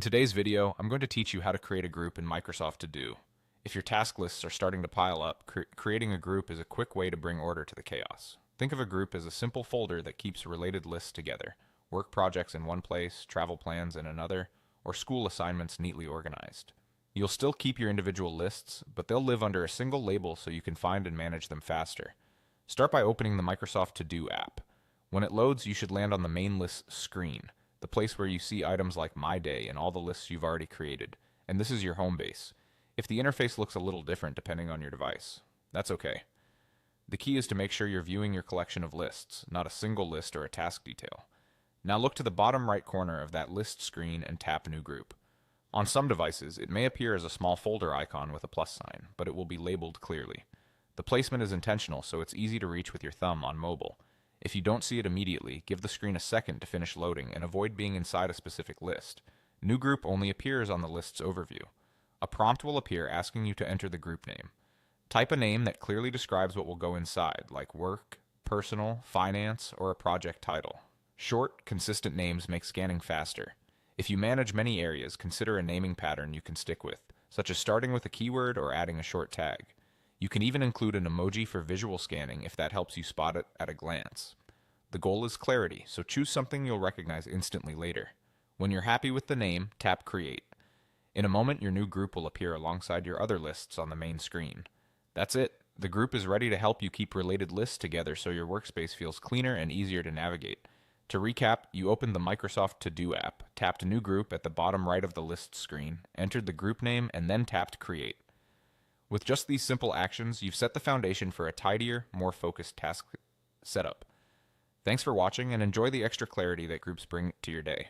In today's video, I'm going to teach you how to create a group in Microsoft To Do. If your task lists are starting to pile up, creating a group is a quick way to bring order to the chaos. Think of a group as a simple folder that keeps related lists together, work projects in one place, travel plans in another, or school assignments neatly organized. You'll still keep your individual lists, but they'll live under a single label so you can find and manage them faster. Start by opening the Microsoft To Do app. When it loads, you should land on the main list screen, the place where you see items like My Day and all the lists you've already created, and this is your home base. If the interface looks a little different depending on your device, that's okay. The key is to make sure you're viewing your collection of lists, not a single list or a task detail. Now look to the bottom right corner of that list screen and tap New Group. On some devices, it may appear as a small folder icon with a plus sign, but it will be labeled clearly. The placement is intentional, so it's easy to reach with your thumb on mobile. If you don't see it immediately, give the screen a second to finish loading and avoid being inside a specific list. New Group only appears on the list's overview. A prompt will appear asking you to enter the group name. Type a name that clearly describes what will go inside, like work, personal, finance, or a project title. Short, consistent names make scanning faster. If you manage many areas, consider a naming pattern you can stick with, such as starting with a keyword or adding a short tag. You can even include an emoji for visual scanning if that helps you spot it at a glance. The goal is clarity, so choose something you'll recognize instantly later. When you're happy with the name, tap Create. In a moment, your new group will appear alongside your other lists on the main screen. That's it. The group is ready to help you keep related lists together so your workspace feels cleaner and easier to navigate. To recap, you opened the Microsoft To Do app, tapped New Group at the bottom right of the list screen, entered the group name, and then tapped Create. With just these simple actions, you've set the foundation for a tidier, more focused task setup. Thanks for watching and enjoy the extra clarity that groups bring to your day.